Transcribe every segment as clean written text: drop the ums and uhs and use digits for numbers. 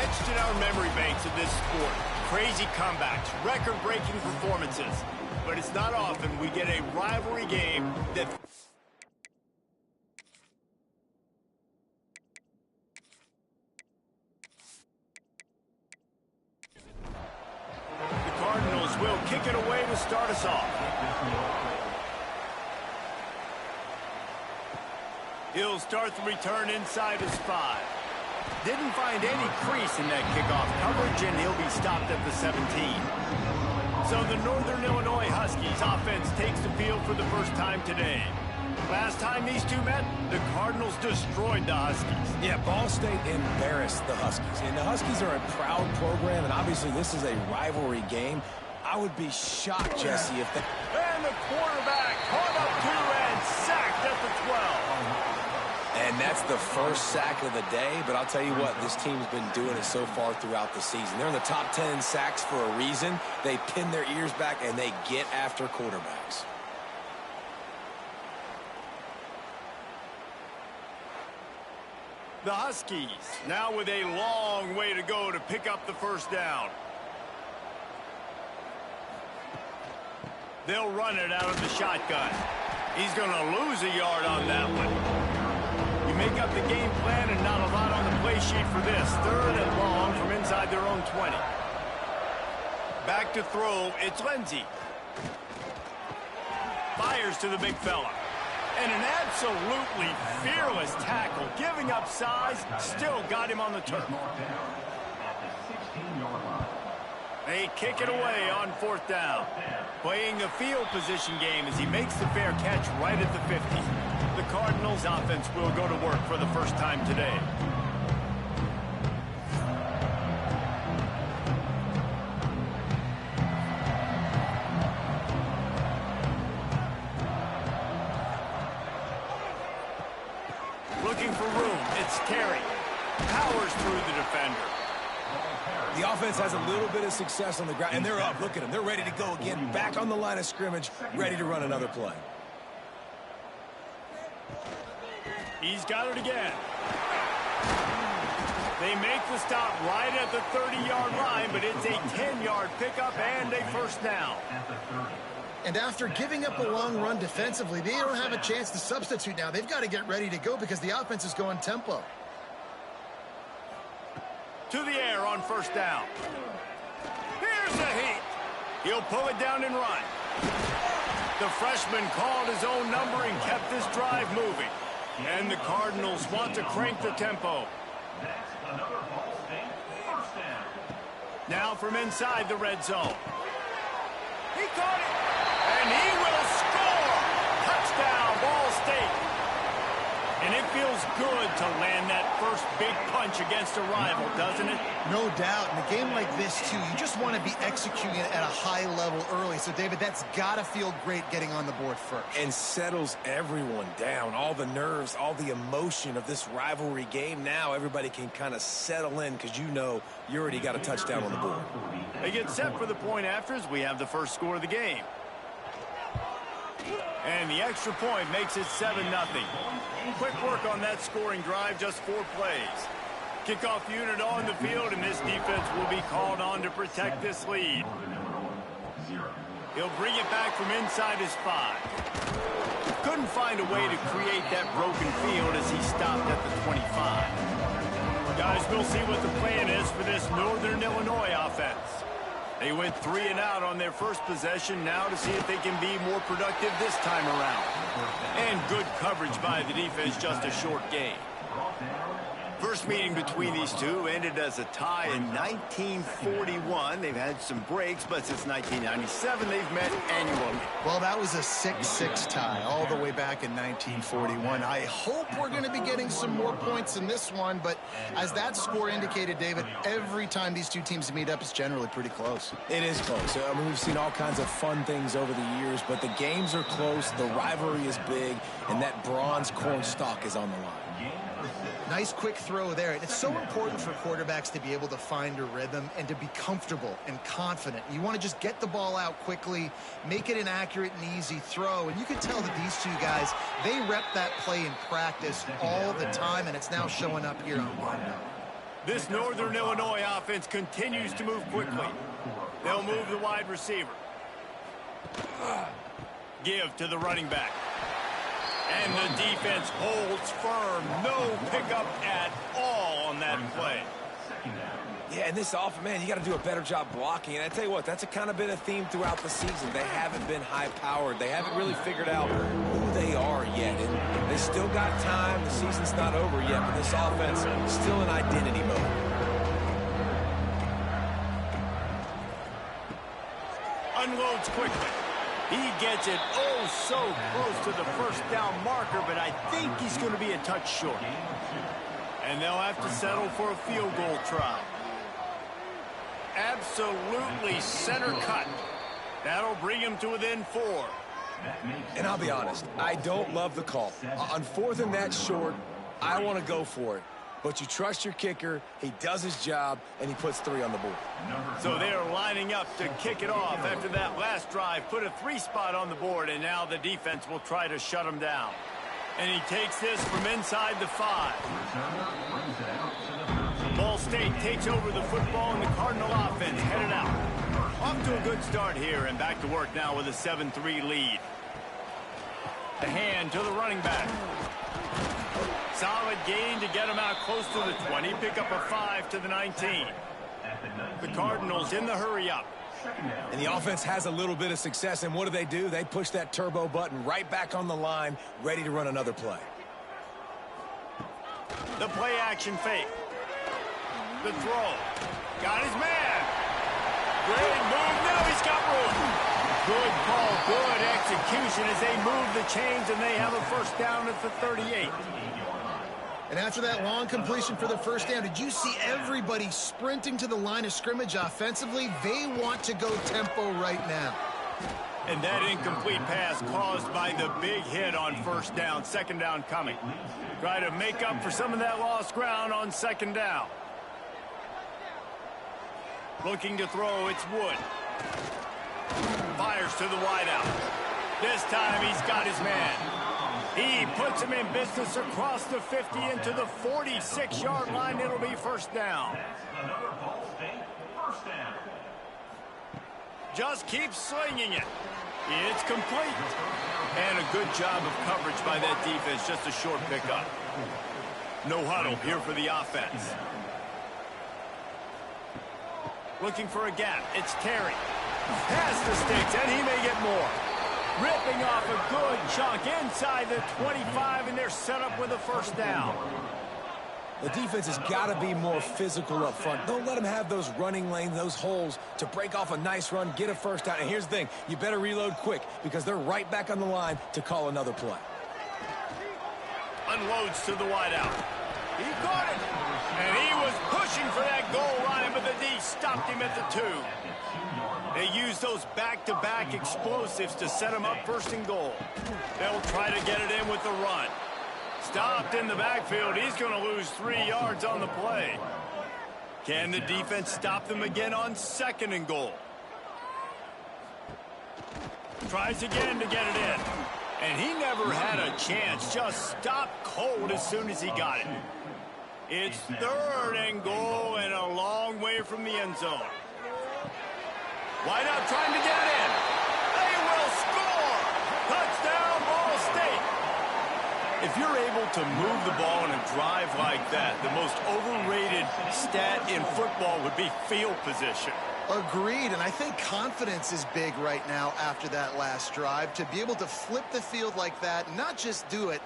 Etched in our memory banks of this sport. Crazy comebacks, record-breaking performances. But it's not often we get a rivalry game that... The Cardinals will kick it away to start us off. He'll start the return inside his 5. Didn't find any crease in that kickoff coverage, and he'll be stopped at the 17. So the Northern Illinois Huskies offense takes the field for the first time today. Last time these two met, the Cardinals destroyed the Huskies. Yeah, Ball State embarrassed the Huskies. And the Huskies are a proud program, and obviously this is a rivalry game. I would be shocked, Jesse, if they... And the quarterback caught up to and sacked at the 12. And that's the first sack of the day, but I'll tell you what, this team's been doing it so far throughout the season. They're in the top 10 in sacks for a reason. They pin their ears back, and they get after quarterbacks. The Huskies now with a long way to go to pick up the first down. They'll run it out of the shotgun. He's going to lose a yard on that one. Make up the game plan and not a lot on the play sheet for this. 3rd and long from inside their own 20. Back to throw, it's Lindsey. Fires to the big fella. And an absolutely fearless tackle. Giving up size, still got him on the turf. They kick it away on 4th down. Playing the field position game as he makes the fair catch right at the 50. The Cardinals offense will go to work for the first time today. Looking for room, it's Terry. Powers through the defender. The offense has a little bit of success on the ground, and they're up. Look at them. They're ready to go again. Back on the line of scrimmage, ready to run another play. He's got it again. They make the stop right at the 30-yard line, but it's a 10-yard pickup and a first down. And after giving up a long run defensively, they don't have a chance to substitute now. They've got to get ready to go because the offense is going tempo. To the air on first down. Here's a heat. He'll pull it down and run. The freshman called his own number and kept this drive moving. And the Cardinals want to crank the tempo. Now from inside the red zone. He caught it. And he will score. Touchdown, Ball State. And it feels good to land that first big punch against a rival, doesn't it? No doubt. In a game like this, too, you just want to be executing it at a high level early. So, David, that's got to feel great getting on the board first. And settles everyone down. All the nerves, all the emotion of this rivalry game. Now everybody can kind of settle in because you know you already got a touchdown on the board. They get set for the point after as we have the first score of the game. And the extra point makes it 7-0. Quick work on that scoring drive, just 4 plays. Kickoff unit on the field, and this defense will be called on to protect this lead. He'll bring it back from inside his 5. Couldn't find a way to create that broken field as he stopped at the 25. Guys, we'll see what the plan is for this Northern Illinois offense. They went 3 and out on their first possession, now to see if they can be more productive this time around. And good coverage by the defense, just a short gain. First meeting between these two ended as a tie in 1941. They've had some breaks, but since 1997, they've met annually. Well, that was a 6-6 tie all the way back in 1941. I hope we're going to be getting some more points in this one, but as that score indicated, David, every time these two teams meet up, it's generally pretty close. It is close. I mean, we've seen all kinds of fun things over the years, but the games are close, the rivalry is big, and that bronze corn stalk is on the line. Nice quick throw there. It's so important for quarterbacks to be able to find a rhythm and to be comfortable and confident. You want to just get the ball out quickly, make it an accurate and easy throw. And you can tell that these two guys, they rep that play in practice all the time, and it's now showing up here on game day. This Northern Illinois offense continues to move quickly. They'll move the wide receiver. Give to the running back. And the defense holds firm. No pickup at all on that play. Yeah, and this offense, man, you got to do a better job blocking. And I tell you what, that's a kind of been a theme throughout the season. They haven't been high-powered. They haven't really figured out who they are yet. And they still got time. The season's not over yet, but this offense is still in identity mode. Unloads quickly. He gets it oh so close to the first down marker, but I think he's going to be a touch short. And they'll have to settle for a field goal try. Absolutely center cut. That'll bring him to within 4. And I'll be honest, I don't love the call. On 4th and that short, I want to go for it. But you trust your kicker, he does his job, and he puts 3 on the board. So they're lining up to kick it off after that last drive. Put a 3 spot on the board, and now the defense will try to shut him down. And he takes this from inside the 5. Ball State takes over the football, and the Cardinal offense headed out. Off to a good start here, and back to work now with a 7-3 lead. The hand to the running back. Solid gain to get him out close to the 20. Pick up a 5 to the 19. The Cardinals in the hurry up. And the offense has a little bit of success, and what do? They push that turbo button right back on the line, ready to run another play. The play action fake. The throw. Got his man. Great move. Now he's got room. Good call. Good execution as they move the chains, and they have a first down at the 38. And after that long completion for the first down, did you see everybody sprinting to the line of scrimmage offensively? They want to go tempo right now. And that incomplete pass caused by the big hit on first down. Second down coming. Try to make up for some of that lost ground on second down. Looking to throw, it's Wood. Fires to the wideout. This time he's got his man. He puts him in business across the 50 into the 46-yard line. It'll be first down. Just keeps slinging it. It's complete. And a good job of coverage by that defense. Just a short pickup. No huddle here for the offense. Looking for a gap. It's Terry. Past the sticks, and he may get more. Ripping off a good chunk inside the 25, and they're set up with a first down. The defense has got to be more physical up front. Don't let them have those running lanes, those holes to break off a nice run, get a first down. And here's the thing, you better reload quick because they're right back on the line to call another play. Unloads to the wideout. He caught it. And he was pushing for that goal line, but the D stopped him at the 2. They use those back-to-back explosives to set him up first and goal. They'll try to get it in with the run. Stopped in the backfield. He's going to lose 3 yards on the play. Can the defense stop them again on second and goal? Tries again to get it in. And he never had a chance. Just stopped cold as soon as he got it. It's third and goal and a long way from the end zone. Wide out trying to get it in. They will score. Touchdown, Ball State. If you're able to move the ball in a drive like that, the most overrated stat in football would be field position. Agreed, and I think confidence is big right now after that last drive. To be able to flip the field like that, not just do it,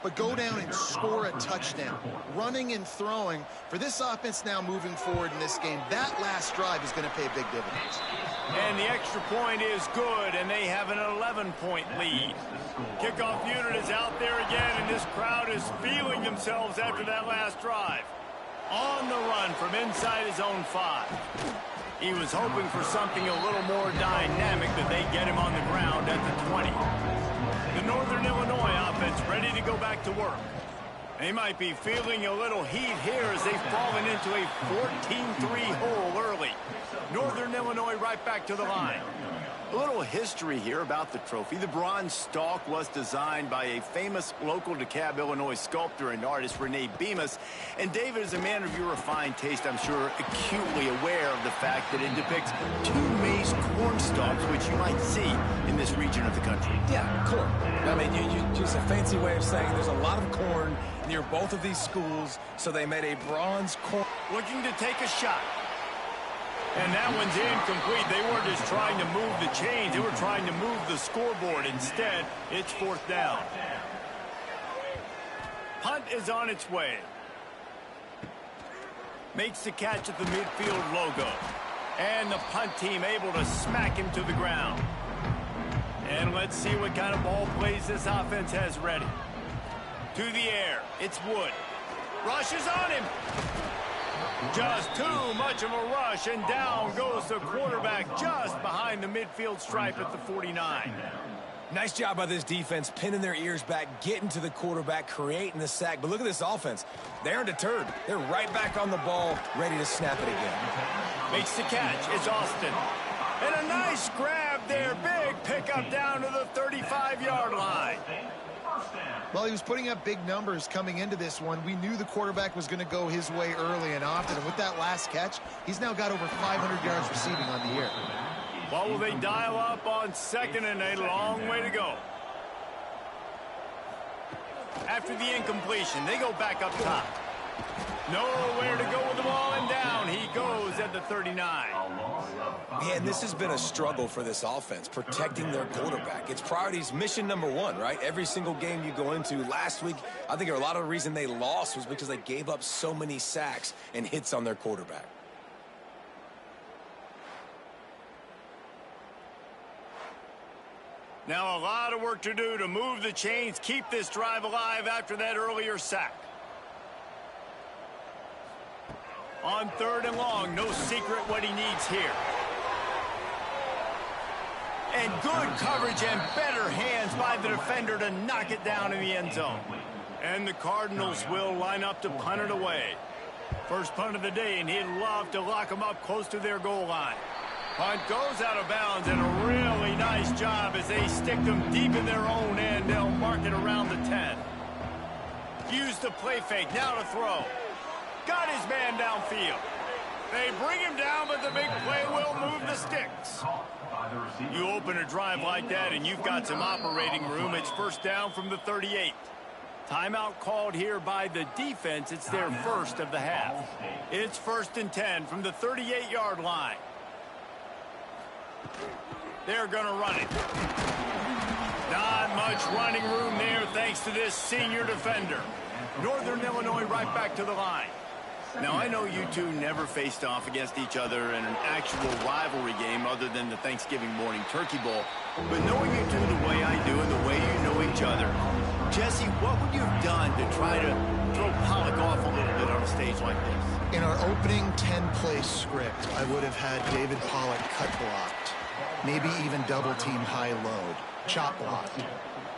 but go down and score a touchdown. Running and throwing, for this offense now moving forward in this game, that last drive is going to pay big dividends. And the extra point is good, and they have an 11-point lead. Kickoff unit is out there again, and this crowd is feeling themselves after that last drive. On the run from inside his own 5. He was hoping for something a little more dynamic, but they get him on the ground at the 20. The Northern Illinois offense ready to go back to work. They might be feeling a little heat here as they've fallen into a 14-3 hole early. Northern Illinois right back to the line. A little history here about the trophy. The bronze stalk was designed by a famous local DeKalb, Illinois sculptor and artist, Rene Bemis. And David, is a man of your refined taste, I'm sure, acutely aware of the fact that it depicts two maize corn stalks, which you might see in this region of the country. Yeah, corn. I mean, you just a fancy way of saying there's a lot of corn near both of these schools, so they made a bronze corn. Looking to take a shot. And that one's incomplete. They weren't just trying to move the chains. They were trying to move the scoreboard. Instead, it's 4th down. Punt is on its way. Makes the catch at the midfield logo. And the punt team able to smack him to the ground. And let's see what kind of ball plays this offense has ready. To the air. It's Wood. Rushes on him. Just too much of a rush, and down goes the quarterback just behind the midfield stripe at the 49. Nice job by this defense, pinning their ears back, getting to the quarterback, creating the sack. But look at this offense. They aren't deterred. They're right back on the ball, ready to snap it again. Makes the catch. It's Austin. And a nice grab there. Big pickup down to the 35-yard line. Well, he was putting up big numbers coming into this one. We knew the quarterback was going to go his way early and often. And with that last catch, he's now got over 500 yards receiving on the year. What will they dial up on second, and a long way to go? After the incompletion, they go back up top. Nowhere to go with the ball, and down he goes at the 39. Yeah, and this has been a struggle for this offense, protecting their quarterback. It's priorities, mission number one, right? Every single game you go into. Last week, I think a lot of the reason they lost was because they gave up so many sacks and hits on their quarterback. Now a lot of work to do to move the chains, keep this drive alive after that earlier sack. On 3rd and long, no secret what he needs here. And good coverage and better hands by the defender to knock it down in the end zone. And the Cardinals will line up to punt it away. First punt of the day, and he'd love to lock them up close to their goal line. Punt goes out of bounds, and a really nice job as they stick them deep in their own end. They'll mark it around the 10. Use the play fake, now to throw. Got his man downfield. They bring him down, but the big play will move the sticks. You open a drive like that, and you've got some operating room. It's 1st down from the 38. Timeout called here by the defense. It's their first of the half. It's 1st and 10 from the 38-yard line. They're going to run it. Not much running room there thanks to this senior defender. Northern Illinois right back to the line. Now, I know you two never faced off against each other in an actual rivalry game other than the Thanksgiving morning Turkey Bowl. But knowing you two the way I do and the way you know each other, Jesse, what would you have done to try to throw Pollock off a little bit on a stage like this? In our opening 10-play script, I would have had David Pollock cut blocked, maybe even double-team high-load, chop blocked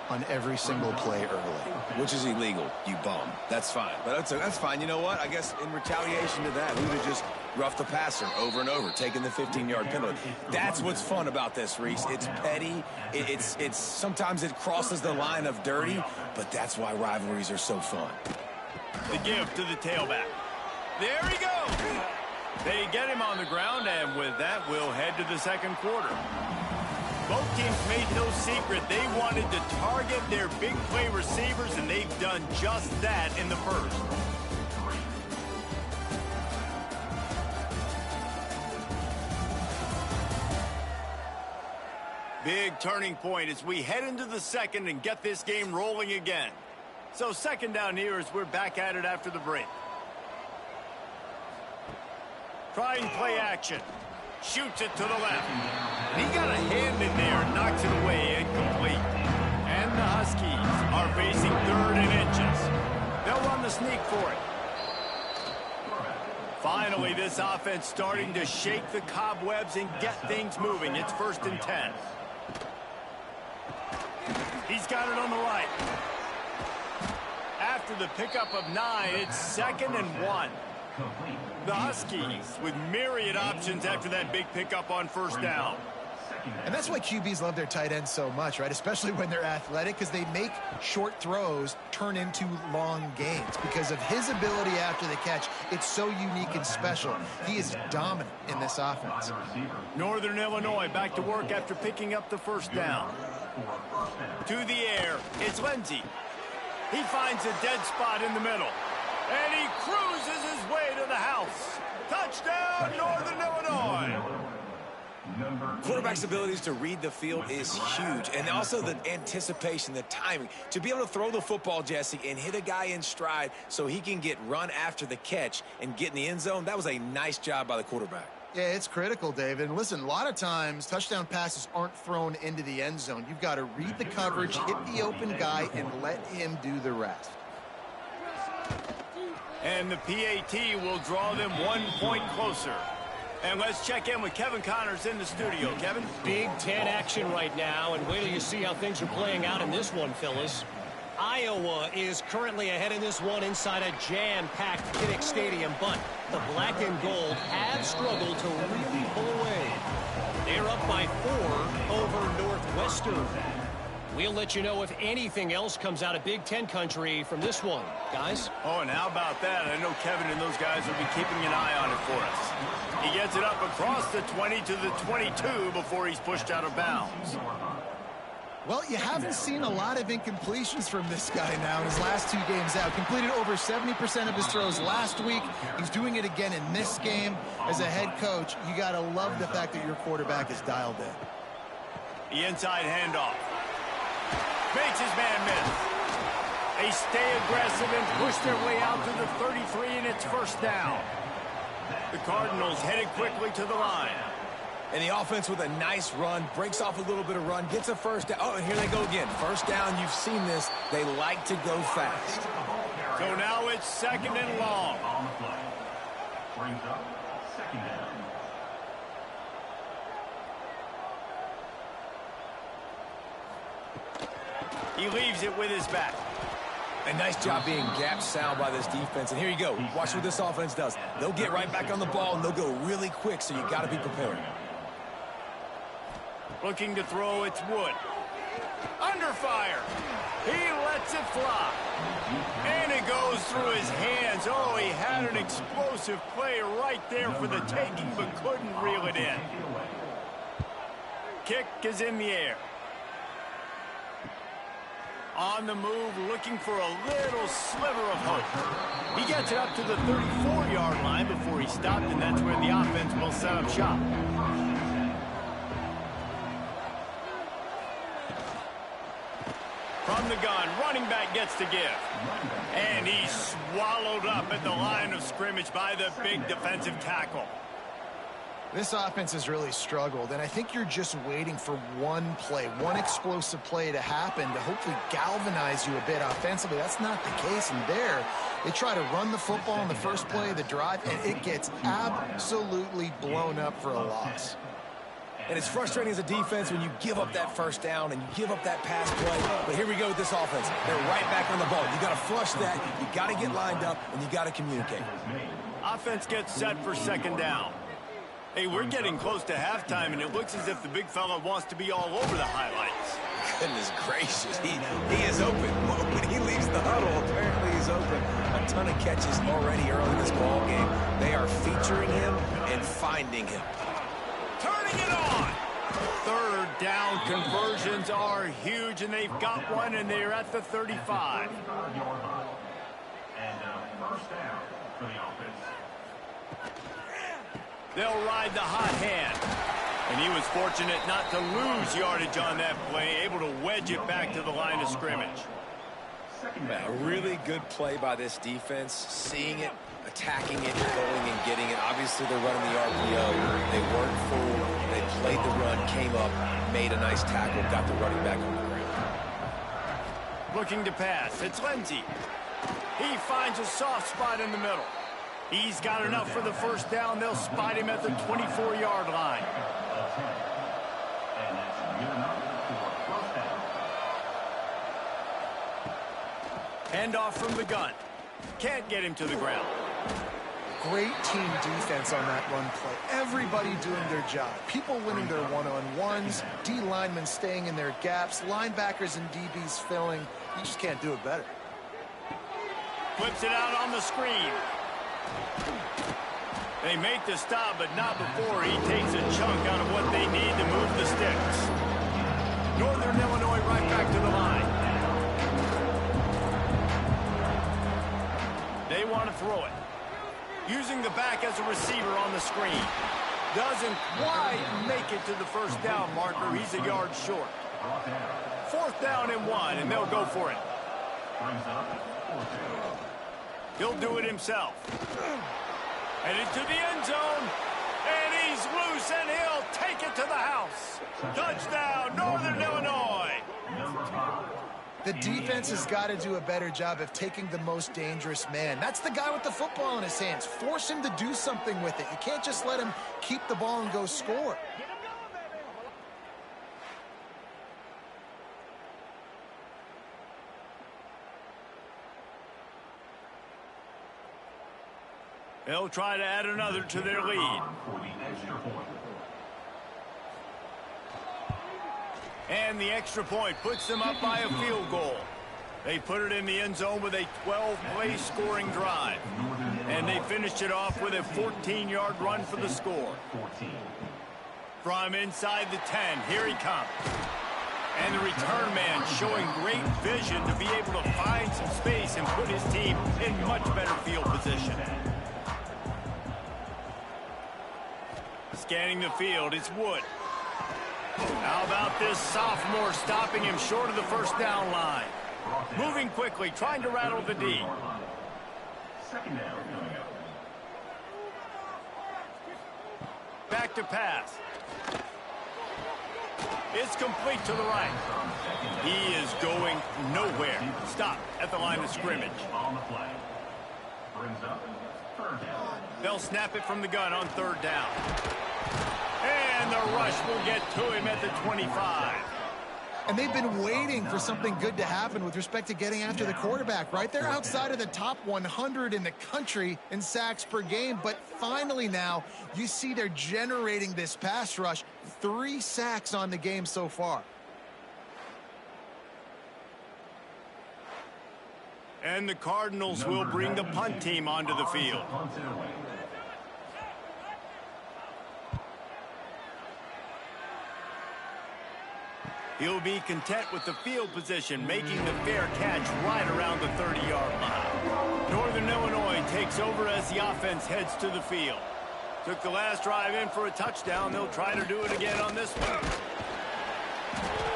on every single play early. Which is illegal, you bum. That's fine. But that's fine. You know what? I guess in retaliation to that, we would have just roughed the passer over and over, taking the 15-yard penalty. That's what's fun about this, Reese. It's petty. It's sometimes it crosses the line of dirty, but that's why rivalries are so fun. The give to the tailback. There he goes. They get him on the ground, and with that, we'll head to the second quarter. Both teams made no secret they wanted to target their big play receivers, and they've done just that in the first. Big turning point as we head into the second and get this game rolling again. So 2nd down here as we're back at it after the break. Trying play action. Shoots it to the left. And he got a hand in there and knocks it away, incomplete. And the Huskies are facing 3rd and inches. They'll run the sneak for it. Finally, this offense starting to shake the cobwebs and get things moving. It's 1st and 10. He's got it on the right. After the pickup of 9, it's 2nd and 1. The Huskies with myriad options after that big pickup on 1st down. And that's why QBs love their tight ends so much, right? Especially when they're athletic, because they make short throws turn into long gains. Because of his ability after the catch, it's so unique and special. He is dominant in this offense. Northern Illinois back to work after picking up the first down. To the air, it's Lindsey. He finds a dead spot in the middle. And he cruises his way to the house. Touchdown, Northern Illinois. Quarterback's abilities to read the field is huge. And also the anticipation, the timing. To be able to throw the football, Jesse, and hit a guy in stride so he can get run after the catch and get in the end zone, that was a nice job by the quarterback. Yeah, it's critical, David. And listen, a lot of times touchdown passes aren't thrown into the end zone. You've got to read the coverage, hit the open guy, and let him do the rest. And the PAT will draw them 1 point closer. And let's check in with Kevin Connors in the studio. Kevin? Big Ten action right now, and wait till you see how things are playing out in this one, Phyllis. Iowa is currently ahead in this one inside a jam-packed Kinnick Stadium, but the black and gold have struggled to really pull away. They're up by 4 over Northwestern. We'll let you know if anything else comes out of Big Ten country from this one, guys. Oh, and how about that? I know Kevin and those guys will be keeping an eye on it for us. He gets it up across the 20 to the 22 before he's pushed out of bounds. Well, you haven't seen a lot of incompletions from this guy now in his last 2 games out. Completed over 70% of his throws last week. He's doing it again in this game. As a head coach, you got to love the fact that your quarterback is dialed in. The inside handoff. Makes his man miss. They stay aggressive and push their way out to the 33, and it's first down. The Cardinals headed quickly to the line. And the offense with a nice run, breaks off a little bit of run, gets a first down. Oh, and here they go again. First down, you've seen this. They like to go fast. So now it's second and long. Brings up second down. He leaves it with his back. A nice job being gap sound by this defense. And here you go. Watch what this offense does. They'll get right back on the ball, and they'll go really quick, so you got to be prepared. Looking to throw, it's Wood. Under fire. He lets it fly. And it goes through his hands. Oh, he had an explosive play right there for the taking, but couldn't reel it in. Kick is in the air. On the move, looking for a little sliver of hope. He gets it up to the 34-yard line before he stopped, and that's where the offense will set up shop. From the gun, running back gets to give. And he's swallowed up at the line of scrimmage by the big defensive tackle. This offense has really struggled, and I think you're just waiting for one play, one explosive play to happen to hopefully galvanize you a bit offensively. That's not the case, and there they try to run the football in the first play of the drive, and it gets absolutely blown up for a loss. And it's frustrating as a defense when you give up that first down and you give up that pass play. But here we go with this offense. They're right back on the ball. You got to flush that, you got to get lined up, and you got to communicate. Offense gets set for second down. Hey, we're getting close to halftime, and it looks as if the big fella wants to be all over the highlights. Goodness gracious, he is open. When he leaves the huddle, apparently he's open. A ton of catches already early in this ball game. They are featuring him and finding him. Turning it on. Third down conversions are huge, and they've got one, and they're at the 35. And first down for the offense. They'll ride the hot hand. And he was fortunate not to lose yardage on that play, able to wedge it back to the line of scrimmage. A really good play by this defense, seeing it, attacking it, going and getting it. Obviously, they're running the RPO. They weren't fooled. They played the run, came up, made a nice tackle, got the running back on the ground. Looking to pass. It's Lindsey. He finds a soft spot in the middle. He's got enough for the first down. They'll spot him at the 24-yard line. And that's good enough for first down. Handoff from the gun. Can't get him to the ground. Great team defense on that run play. Everybody doing their job. People winning their one-on-ones, D linemen staying in their gaps, linebackers and DBs filling. You just can't do it better. Flips it out on the screen. They make the stop, but not before he takes a chunk out of what they need to move the sticks. Northern Illinois right back to the line. They want to throw it. Using the back as a receiver on the screen. Doesn't quite make it to the first down marker. He's a yard short. 4th down and 1, and they'll go for it. He'll do it himself. Headed to the end zone. And he's loose, and he'll take it to the house. Touchdown, Northern Illinois. The defense has got to do a better job of taking the most dangerous man. That's the guy with the football in his hands. Force him to do something with it. You can't just let him keep the ball and go score. They'll try to add another to their lead. And the extra point puts them up by a field goal. They put it in the end zone with a 12-play scoring drive. And they finished it off with a 14-yard run for the score. From inside the 10, here he comes. And the return man showing great vision to be able to find some space and put his team in much better field position. Scanning the field, it's Wood. How about this sophomore stopping him short of the first down line? Moving quickly, trying to rattle the D. Back to pass. It's complete to the right. He is going nowhere. Stop at the line of scrimmage. They'll snap it from the gun on 3rd down. And the rush will get to him at the 25. And they've been waiting for something good to happen with respect to getting after the quarterback, right? They're outside of the top 100 in the country in sacks per game, but finally now you see they're generating this pass rush. 3 sacks on the game so far. And the Cardinals will bring the punt team onto the field. He'll be content with the field position, making the fair catch right around the 30-yard line. Northern Illinois takes over as the offense heads to the field. Took the last drive in for a touchdown. They'll try to do it again on this one.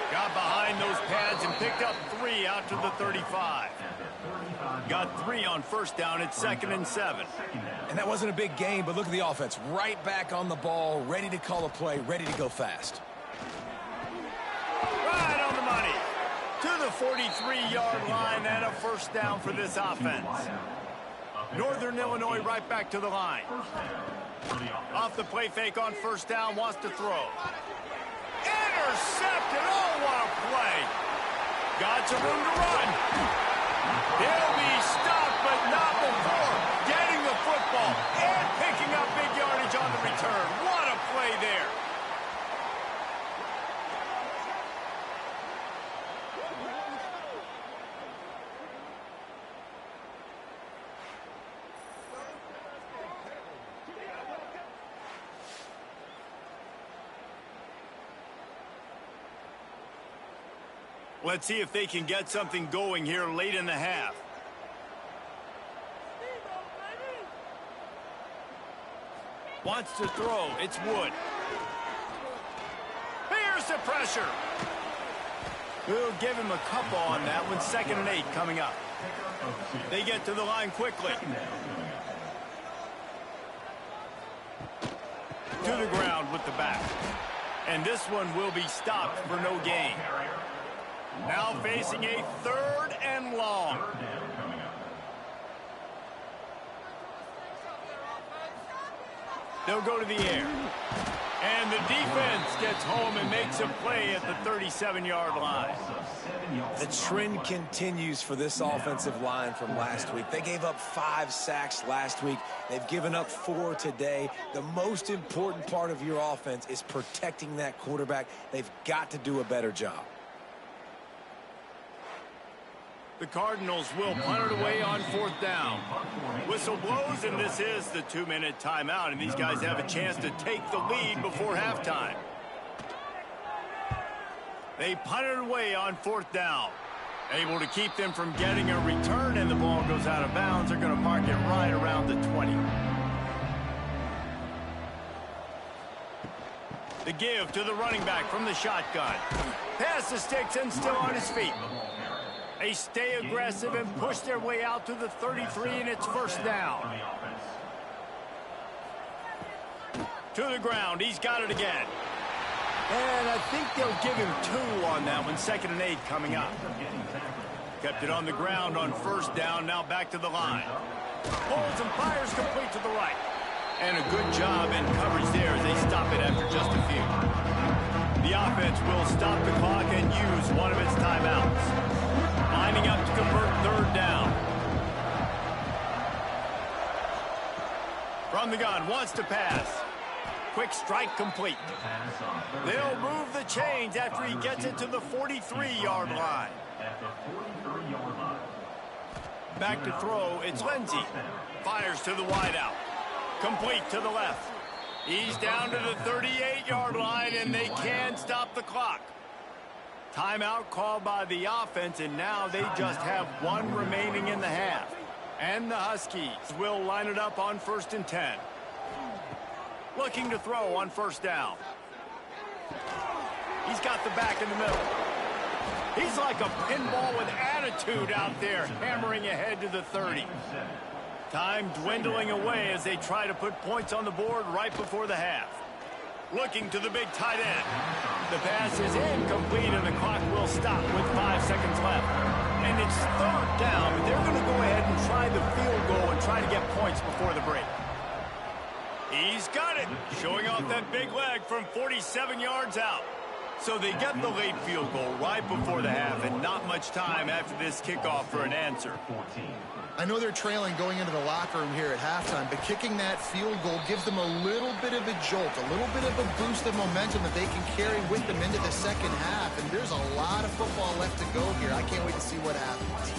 Got behind those pads and picked up 3 out to the 35. Got 3 on first down at 2nd and 7. And that wasn't a big gain, but look at the offense. Right back on the ball, ready to call a play, ready to go fast. Right on the money. To the 43-yard line and a first down for this offense. Northern Illinois right back to the line. Off the play fake on first down, wants to throw. Intercepted. Oh, what a play. Got some room to run. He'll be stopped, but not before getting the football and picking up big yardage on the return. What a play there. Let's see if they can get something going here late in the half. Wants to throw. It's Wood. Here's the pressure. We'll give him a couple on that one. 2nd and 8 coming up. They get to the line quickly. To the ground with the back. And this one will be stopped for no gain. Now facing a 3rd and long. They'll go to the air. And the defense gets home and makes a play at the 37-yard line. The trend continues for this offensive line from last week. They gave up 5 sacks last week. They've given up 4 today. The most important part of your offense is protecting that quarterback. They've got to do a better job. The Cardinals will punt it away on 4th down. Whistle blows, and this is the 2-minute timeout, and these guys have a chance to take the lead before halftime. They punt it away on 4th down. Able to keep them from getting a return, and the ball goes out of bounds. They're going to mark it right around the 20. The give to the running back from the shotgun. Pass the sticks and still on his feet. They stay aggressive and push their way out to the 33, and it's 1st down. To the ground. He's got it again. And I think they'll give him 2 on that one. 2nd and 8 coming up. Kept it on the ground on 1st down. Now back to the line. Pulls and fires complete to the right. And a good job in coverage there as they stop it after just a few. The offense will stop the clock and use one of its timeouts. Lining up to convert 3rd down. From the gun, wants to pass. Quick strike complete. They'll move the chains after he gets it to the 43-yard line. Back to throw, it's Lindsey. Fires to the wideout. Complete to the left. He's down to the 38-yard line, and they can stop the clock. Timeout called by the offense, and now they just have 1 remaining in the half. And the Huskies will line it up on 1st and 10. Looking to throw on 1st down. He's got the back in the middle. He's like a pinball with attitude out there, hammering ahead to the 30. Time dwindling away as they try to put points on the board right before the half. Looking to the big tight end. The pass is incomplete, and the clock will stop with 5 seconds left. And it's 3rd down, but they're going to go ahead and try the field goal and try to get points before the break. He's got it, showing off that big leg from 47 yards out. So they get the late field goal right before the half, and not much time after this kickoff for an answer. I know they're trailing going into the locker room here at halftime, but kicking that field goal gives them a little bit of a jolt, a little bit of a boost of momentum that they can carry with them into the 2nd half. And there's a lot of football left to go here. I can't wait to see what happens.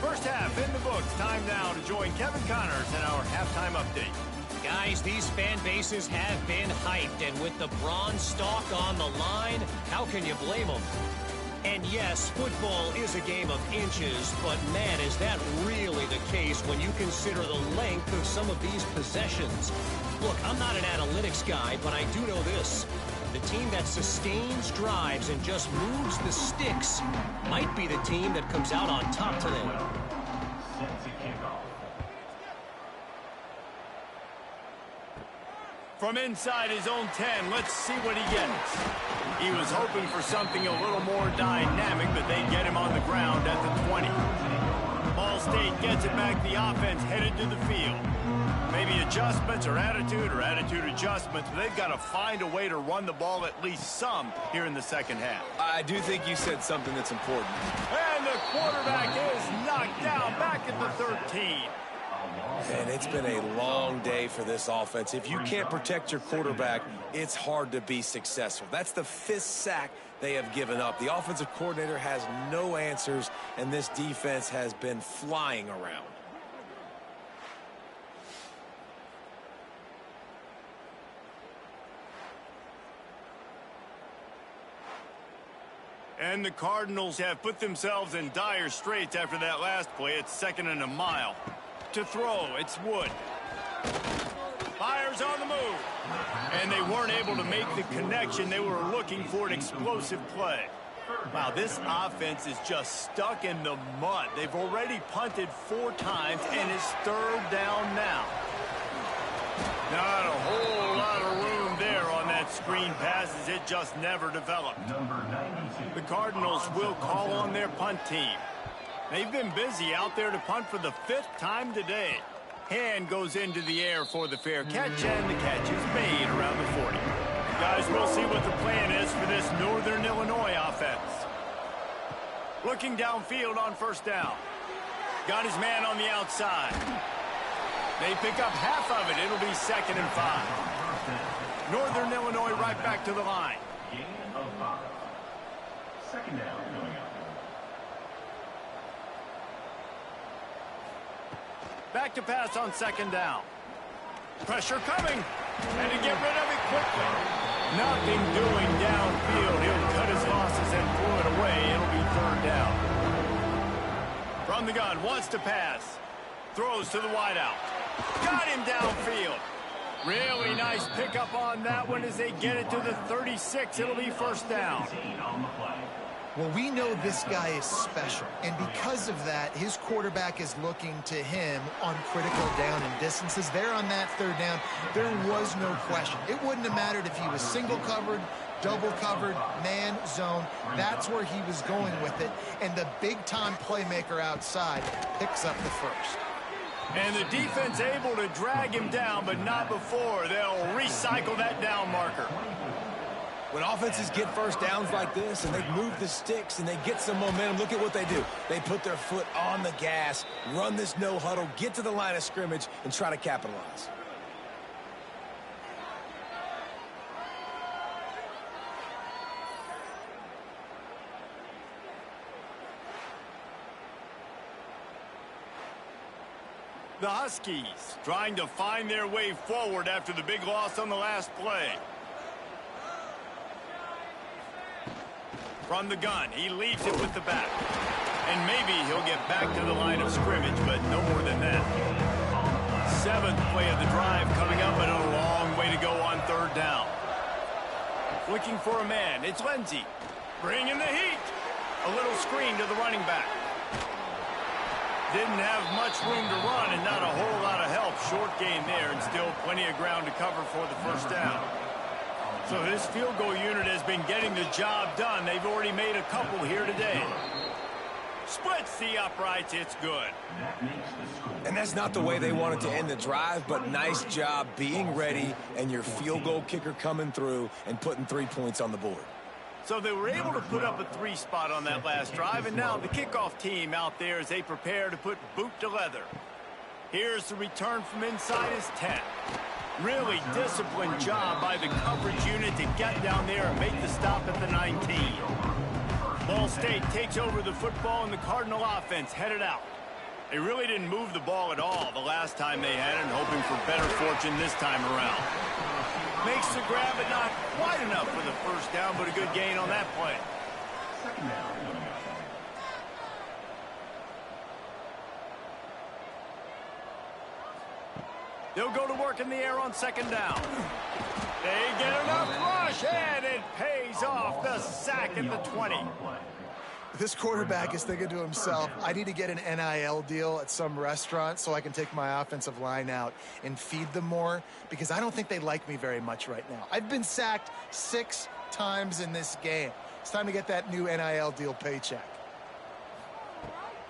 1st half in the books. Time now to join Kevin Connors in our halftime update. Guys, these fan bases have been hyped, and with the bronze stalk on the line, how can you blame them? And yes, football is a game of inches, but man, is that really the case when you consider the length of some of these possessions. Look, I'm not an analytics guy, but I do know this. The team that sustains drives and just moves the sticks might be the team that comes out on top today. From inside his own 10, let's see what he gets. He was hoping for something a little more dynamic, but they get him on the ground at the 20. Ball State gets it back. The offense headed to the field. Maybe adjustments or attitude adjustments, but they've got to find a way to run the ball at least some here in the 2nd half. I do think you said something that's important. And the quarterback is knocked down back at the 13. And it's been a long day for this offense. If you can't protect your quarterback, it's hard to be successful. That's the 5th sack they have given up. The offensive coordinator has no answers, and this defense has been flying around. And the Cardinals have put themselves in dire straits after that last play. It's 2nd and a mile. To throw, it's Wood. Fires on the move. And they weren't able to make the connection. They were looking for an explosive play. Wow, this offense is just stuck in the mud. They've already punted 4 times, and it's 3rd down now. Not a whole lot of room there on that screen pass as it just never developed. The Cardinals will call on their punt team. They've been busy out there to punt for the 5th time today. Hand goes into the air for the fair catch, and the catch is made around the 40. Guys, we'll see what the plan is for this Northern Illinois offense. Looking downfield on first down. Got his man on the outside. They pick up half of it. It'll be 2nd and 5. Northern Illinois right back to the line. Gain of 5. 2nd down coming up. Back to pass on 2nd down. Pressure coming. And to get rid of it quickly. Nothing doing downfield. He'll cut his losses and pull it away. It'll be 3rd down. From the gun, wants to pass. Throws to the wideout. Got him downfield. Really nice pickup on that one as they get it to the 36. It'll be 1st down. Well, we know this guy is special, and because of that, his quarterback is looking to him on critical down and distances. There on that 3rd down, there was no question. It wouldn't have mattered if he was single covered, double covered, man, zone. That's where he was going with it, and the big-time playmaker outside picks up the 1st. And the defense able to drag him down, but not before. They'll recycle that down marker. When offenses get 1st downs like this and they move the sticks and they get some momentum, look at what they do. They put their foot on the gas, run this no huddle, get to the line of scrimmage, and try to capitalize. The Huskies trying to find their way forward after the big loss on the last play. From the gun, he leads it with the back. And maybe he'll get back to the line of scrimmage, but no more than that. 7th play of the drive coming up, but a long way to go on 3rd down. Looking for a man, it's Lindsey. Bringing the heat. A little screen to the running back. Didn't have much room to run and not a whole lot of help. Short gain there and still plenty of ground to cover for the 1st down. So this field goal unit has been getting the job done. They've already made a couple here today. Splits the uprights. It's good. And that's not the way they wanted to end the drive, but nice job being ready and your field goal kicker coming through and putting 3 points on the board. So they were able to put up a 3 spot on that last drive, and now the kickoff team out there as they prepare to put boot to leather. Here's the return from inside his 10. Really disciplined job by the coverage unit to get down there and make the stop at the 19. Ball State takes over the football, and the Cardinal offense headed out. They really didn't move the ball at all the last time they had it, and hoping for better fortune this time around. Makes the grab, but not quite enough for the 1st down, but a good gain on that play. 2nd down. They'll go to work in the air on 2nd down. They get enough rush, and it pays off. The sack at the 20. This quarterback is thinking to himself, I need to get an NIL deal at some restaurant so I can take my offensive line out and feed them more, because I don't think they like me very much right now. I've been sacked 6 times in this game. It's time to get that new NIL deal paycheck.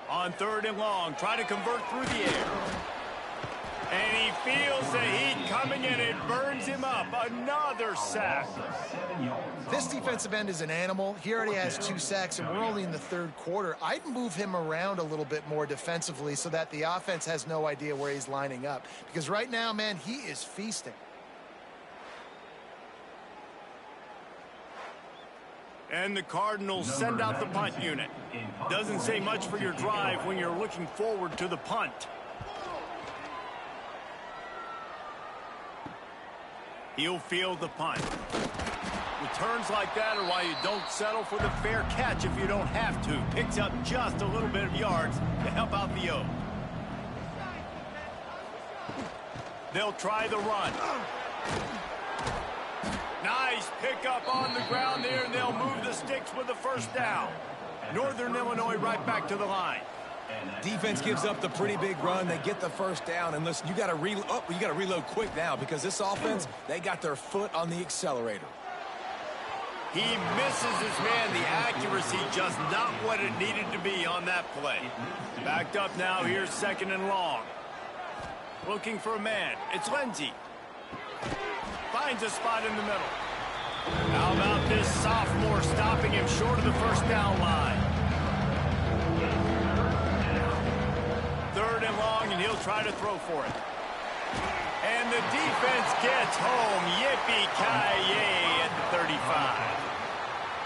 On 3rd and long, try to convert through the air. And he feels the heat coming, and it burns him up. Another sack. This defensive end is an animal. He already has 2 sacks, and we're only in the 3rd quarter. I'd move him around a little bit more defensively so that the offense has no idea where he's lining up. Because right now, man, he is feasting. And the Cardinals send out the punt unit. Doesn't say much for your drive when you're looking forward to the punt. He'll field the punt. Returns like that are why you don't settle for the fair catch if you don't have to. Picks up just a little bit of yards to help out the O. They'll try the run. Nice pickup on the ground there, and they'll move the sticks with the 1st down. Northern Illinois right back to the line. Defense gives up the pretty big run. They get the 1st down, and listen, you got to reload quick now because this offense, they got their foot on the accelerator. He misses his man. The accuracy just not what it needed to be on that play. Backed up now. Here's 2nd and long. Looking for a man. It's Lindsey. Finds a spot in the middle. How about this sophomore stopping him short of the first down line? 3rd and long, and he'll try to throw for it. And the defense gets home. Yippee-ki-yay at the 35.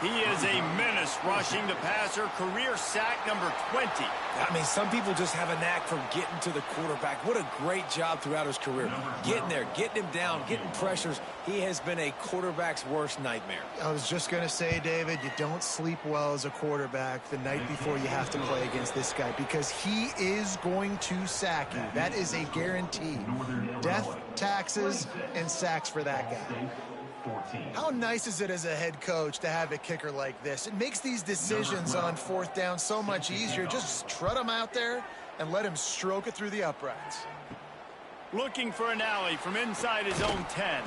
He is a menace rushing the passer. Career sack number 20. I mean, some people just have a knack for getting to the quarterback. What a great job throughout his career. Getting there, getting him down, getting pressures. He has been a quarterback's worst nightmare. I was just going to say, David, you don't sleep well as a quarterback the night before you have to play against this guy because he is going to sack you. That is a guarantee. Death, taxes, and sacks for that guy. How nice is it as a head coach to have a kicker like this? It makes these decisions on 4th down so much easier. Just trot him out there and let him stroke it through the uprights. Looking for an alley from inside his own 10.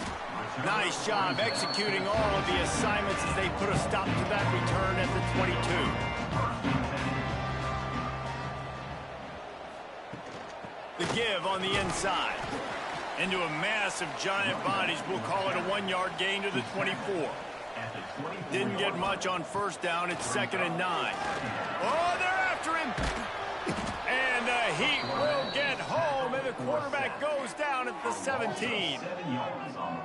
Nice job executing all of the assignments as they put a stop to that return at the 22. The give on the inside. Into a mass of giant bodies. We'll call it a 1-yard gain to the 24. Didn't get much on 1st down. It's 2nd and 9. Oh, they're after him. And the Heat will get home, and the quarterback goes down at the 17.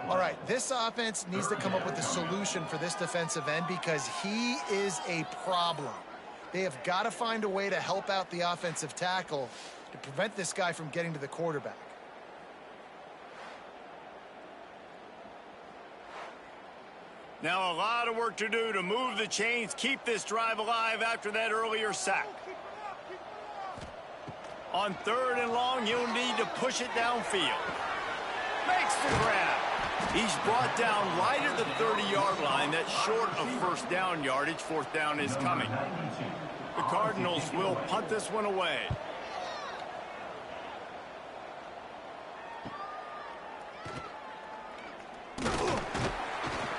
All right, this offense needs to come up with a solution for this defensive end because he is a problem. They have got to find a way to help out the offensive tackle to prevent this guy from getting to the quarterback. Now a lot of work to do to move the chains, keep this drive alive after that earlier sack. On 3rd and long, he'll need to push it downfield. Makes the grab. He's brought down right at the 30-yard line. That's short of 1st down yardage. 4th down is coming. The Cardinals will punt this one away.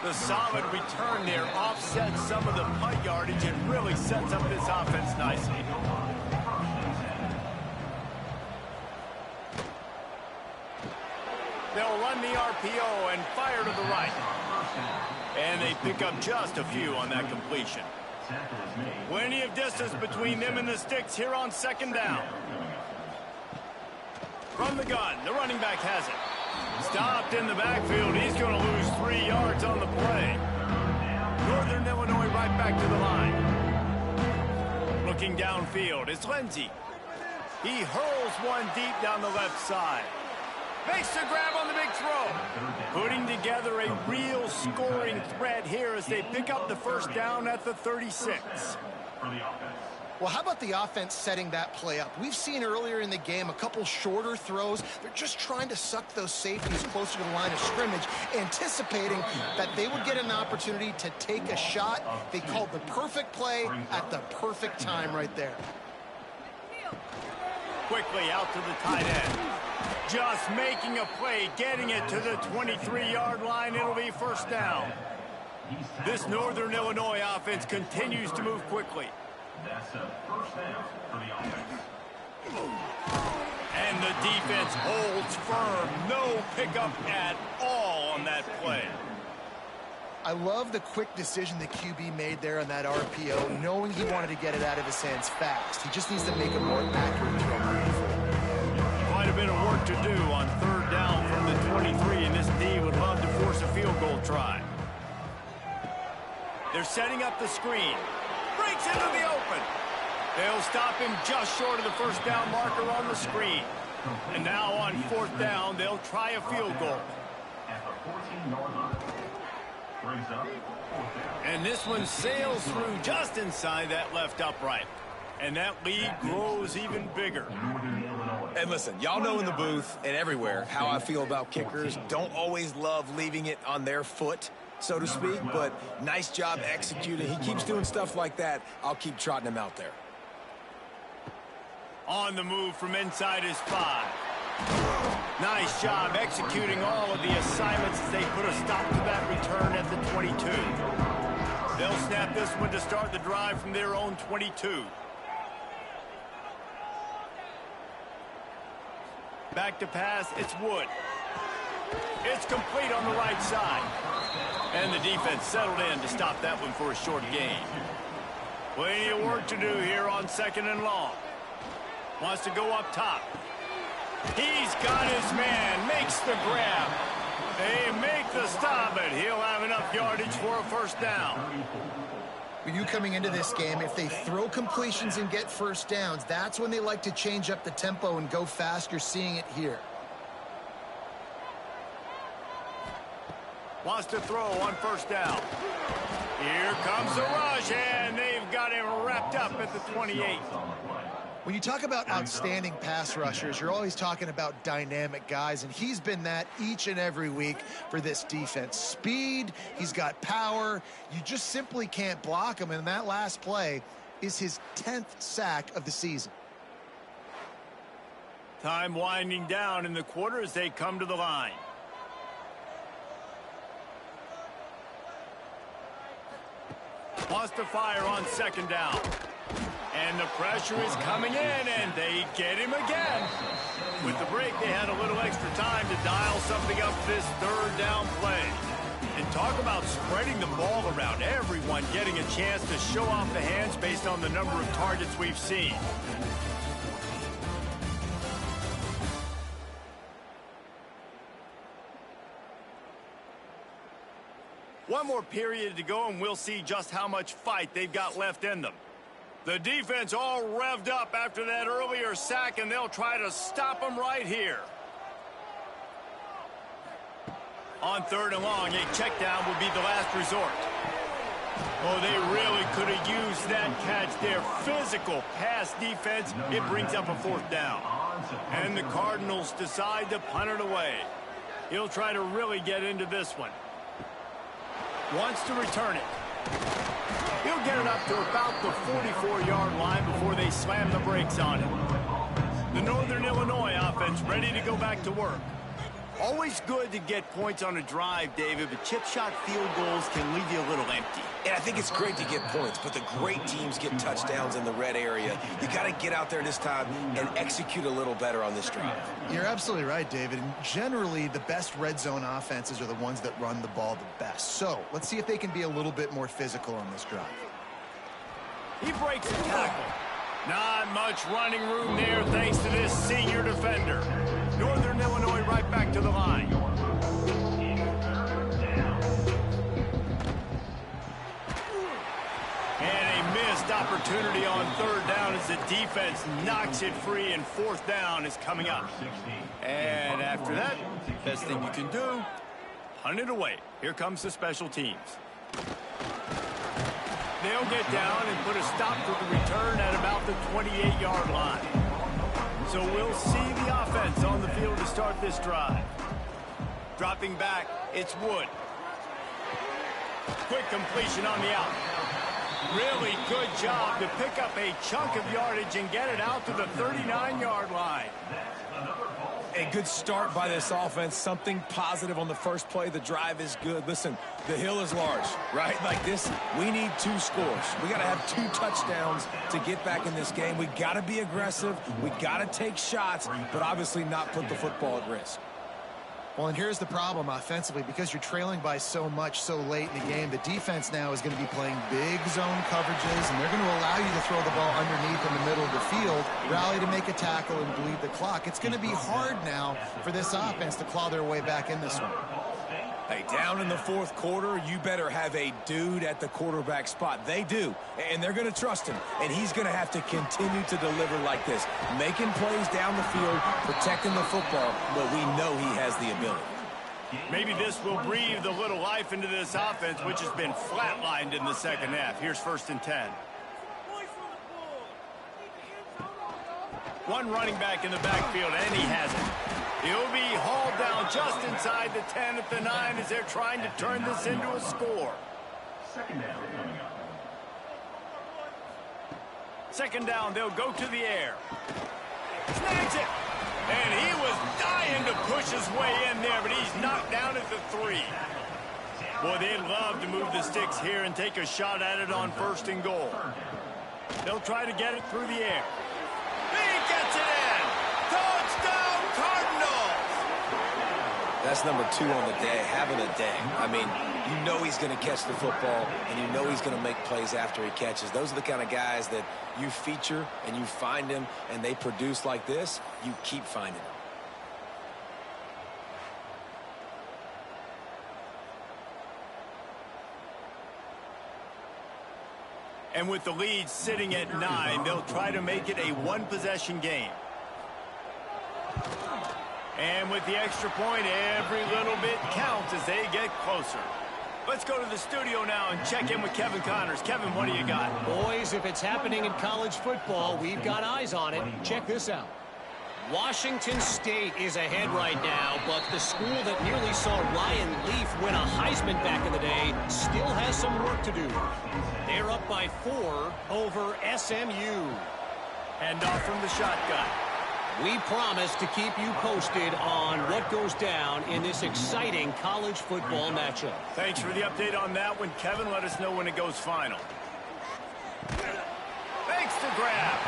The solid return there offsets some of the punt yardage and really sets up this offense nicely. They'll run the RPO and fire to the right. And they pick up just a few on that completion. Plenty of distance between them and the sticks here on 2nd down. From the gun, the running back has it. Stopped in the backfield. He's going to lose 3 yards on the play. Northern Illinois right back to the line. Looking downfield, it's Lindsey. He hurls one deep down the left side. Makes the grab on the big throw. Putting together a real scoring threat here as they pick up the 1st down at the 36. Well, how about the offense setting that play up? We've seen earlier in the game a couple shorter throws. They're just trying to suck those safeties closer to the line of scrimmage, anticipating that they would get an opportunity to take a shot. They called the perfect play at the perfect time right there. Quickly out to the tight end. Just making a play, getting it to the 23-yard line. It'll be 1st down. This Northern Illinois offense continues to move quickly. That's a 1st down for the offense. And the defense holds firm. No pickup at all on that play. I love the quick decision the QB made there on that RPO, knowing he wanted to get it out of his hands fast. He just needs to make a more accurate throw. Quite a bit of work to do on 3rd down from the 23, and this D would love to force a field goal try. They're setting up the screen. Breaks into the open. They'll stop him just short of the 1st down marker on the screen. And now on 4th down, they'll try a field goal. At the 14-yard line. Brings up 4th down. And this one sails through just inside that left upright. And that lead grows even bigger. And listen, y'all know in the booth and everywhere how I feel about kickers. Don't always love leaving it on their foot, so to speak, but nice job executing. He keeps doing stuff like that. I'll keep trotting him out there. On the move from inside his 5. Nice job executing all of the assignments as they put a stop to that return at the 22. They'll snap this one to start the drive from their own 22. Back to pass, it's Wood. It's complete on the right side. And the defense settled in to stop that one for a short gain. Plenty of work to do here on 2nd and long. Wants to go up top. He's got his man, makes the grab. They make the stop, but he'll have enough yardage for a first down. When you coming into this game, if they throw completions and get first downs, that's when they like to change up the tempo and go fast. You're seeing it here. Wants to throw on first down. Here comes the rush, and they've got him wrapped up at the 28. When you talk about outstanding pass rushers, you're always talking about dynamic guys, and he's been that each and every week for this defense. Speed, he's got power. You just simply can't block him, and that last play is his 10th sack of the season. Time winding down in the quarter as they come to the line. Wants to fire on 2nd down. And the pressure is coming in, and they get him again. With the break, they had a little extra time to dial something up this 3rd down play. And talk about spreading the ball around, everyone getting a chance to show off the hands based on the number of targets we've seen. One more period to go, and we'll see just how much fight they've got left in them. The defense all revved up after that earlier sack, and they'll try to stop them right here. On 3rd and long, a check down will be the last resort. Oh, they really could have used that catch there. Physical pass defense. It brings up a 4th down. And the Cardinals decide to punt it away. He'll try to really get into this one. Wants to return it. He'll get it up to about the 44-yard line before they slam the brakes on it. The Northern Illinois offense ready to go back to work. Always good to get points on a drive, David, but chip shot field goals can leave you a little empty. And I think it's great to get points, but the great teams get touchdowns in the red area. You got to get out there this time and execute a little better on this drive. You're absolutely right, David. And generally, the best red zone offenses are the ones that run the ball the best. So let's see if they can be a little bit more physical on this drive. He breaks the tackle. Not much running room there thanks to this senior defender. Northern Illinois right back to the line. And a missed opportunity on 3rd down as the defense knocks it free, and 4th down is coming up. And after that, best thing you can do, punt it away. Here comes the special teams. They'll get down and put a stop to the return at about the 28-yard line. So we'll see the offense on the field to start this drive. Dropping back, it's Wood. Quick completion on the out. Really good job to pick up a chunk of yardage and get it out to the 39-yard line. A good start by this offense. Something positive on the first play. The drive is good. Listen, the hill is large, right? Like this, we need 2 scores. We got to have 2 touchdowns to get back in this game. We got to be aggressive. We got to take shots, but obviously not put the football at risk. Well, and here's the problem offensively. Because you're trailing by so much so late in the game, the defense now is going to be playing big zone coverages, and they're going to allow you to throw the ball underneath in the middle of the field, rally to make a tackle, and bleed the clock. It's going to be hard now for this offense to claw their way back in this one. Hey, down in the 4th quarter, you better have a dude at the quarterback spot. They do, and they're going to trust him, and he's going to have to continue to deliver like this, making plays down the field, protecting the football, but we know he has the ability. Maybe this will breathe a little life into this offense, which has been flatlined in the 2nd half. Here's 1st and 10. One running back in the backfield, and he has it. He'll be hauled down just inside the 10 at the 9 as they're trying to turn this into a score. 2nd down coming up. 2nd down, they'll go to the air. Snags it. And he was dying to push his way in there, but he's knocked down at the 3. Boy, they'd love to move the sticks here and take a shot at it on 1st and goal. They'll try to get it through the air. He gets it in. Touchdown, Cardinals! That's number 2 on the day, having a day. I mean, you know he's going to catch the football, and you know he's going to make plays after he catches. Those are the kind of guys that you feature and you find them, and they produce like this, you keep finding them. And with the lead sitting at 9, they'll try to make it a one-possession game. And with the extra point, every little bit counts as they get closer. Let's go to the studio now and check in with Kevin Connors. Kevin, what do you got? Boys, if it's happening in college football, we've got eyes on it. Check this out. Washington State is ahead right now, but the school that nearly saw Ryan Leaf win a Heisman back in the day still has some work to do. They're up by 4 over SMU. Handoff from the shotgun. We promise to keep you posted on what goes down in this exciting college football matchup. Thanks for the update on that one, Kevin. Let us know when it goes final. Thanks to grab.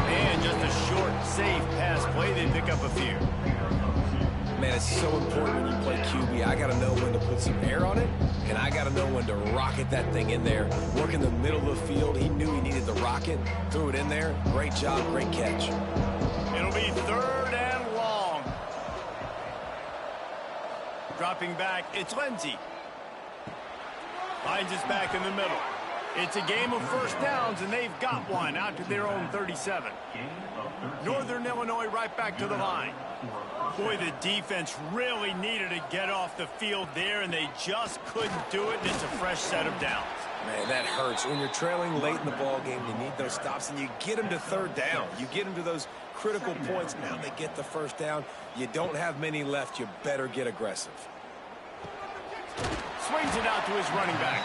And just a short, safe pass play. They pick up a few. Man, it's so important when you play QB. I got to know when to put some air on it, and I got to know when to rocket that thing in there. Work in the middle of the field. He knew he needed the rocket. Threw it in there. Great job, great catch. It'll be 3rd and long. Dropping back, it's Lindsey. Finds us back in the middle. It's a game of first downs, and they've got one out to their own 37. Northern Illinois right back to the line. Boy, the defense really needed to get off the field there, and they just couldn't do it, and it's a fresh set of downs. Man, that hurts. When you're trailing late in the ball game, you need those stops, and you get them to 3rd down. You get them to those critical points. Now they get the first down. You don't have many left. You better get aggressive. Swings it out to his running back.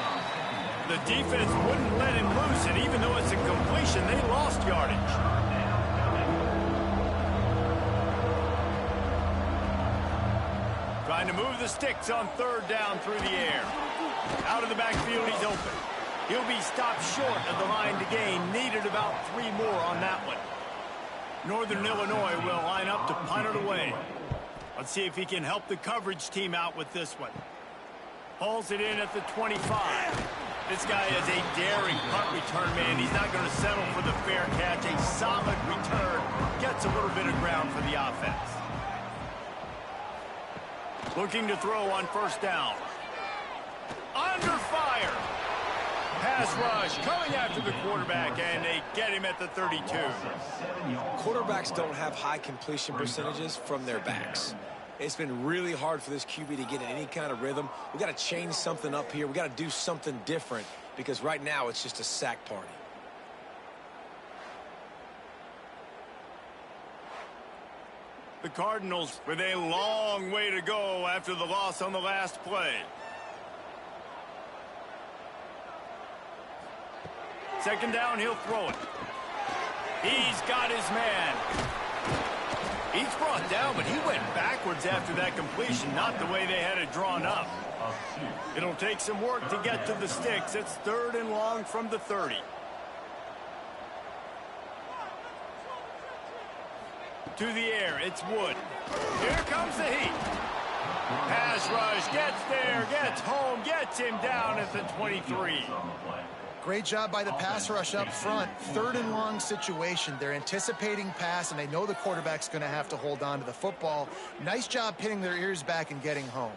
The defense wouldn't let him loose, and even though it's a completion, they lost yardage. Trying to move the sticks on 3rd down through the air. Out of the backfield, he's open. He'll be stopped short of the line to gain. Needed about 3 more on that one. Northern Illinois will line up to punt it away. Let's see if he can help the coverage team out with this one. Hauls it in at the 25. This guy is a daring punt return man. He's not going to settle for the fair catch. A solid return. Gets a little bit of ground for the offense. Looking to throw on 1st down. Under fire. Pass rush coming after the quarterback, and they get him at the 32. Quarterbacks don't have high completion percentages from their backs. It's been really hard for this QB to get in any kind of rhythm. We got to change something up here. We got to do something different because right now it's just a sack party. The Cardinals with a long way to go after the loss on the last play. 2nd down, he'll throw it. He's got his man. He's brought down, but he went backwards after that completion, not the way they had it drawn up. It'll take some work to get to the sticks. It's 3rd and long from the 30. To the air, it's Wood. Here comes the heat. Pass rush, gets there, gets home, gets him down at the 23. Great job by the pass rush up front. 3rd and long situation. They're anticipating pass, and they know the quarterback's going to have to hold on to the football. Nice job pinning their ears back and getting home.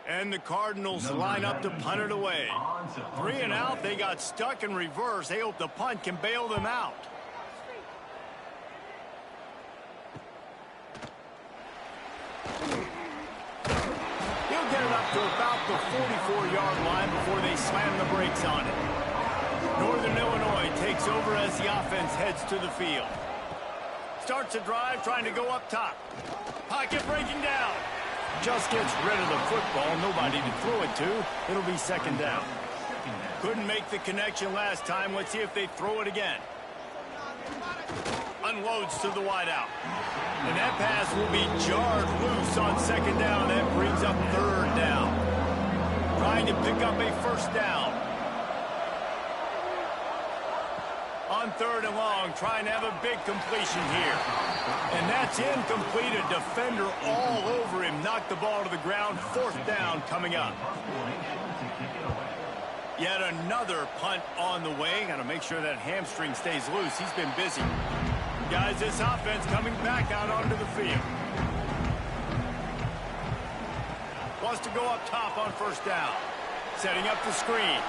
And the Cardinals line up to punt it away. 3 and out, they got stuck in reverse. They hope the punt can bail them out. He'll get it up to about the 44-yard line before they slam the brakes on it. Northern Illinois takes over as the offense heads to the field. Starts a drive trying to go up top. Pocket breaking down. Just gets rid of the football. Nobody to throw it to. It'll be 2nd down. Couldn't make the connection last time. Let's see if they throw it again. Unloads to the wideout. And that pass will be jarred loose on 2nd down. That brings up 3rd down. Trying to pick up a 1st down. On on 3rd and long, trying to have a big completion here. And that's incomplete. A defender all over him. Knocked the ball to the ground. 4th down coming up. Yet another punt on the way. Got to make sure that hamstring stays loose. He's been busy. Guys, this offense coming back out onto the field. Wants to go up top on 1st down. Setting up the screen.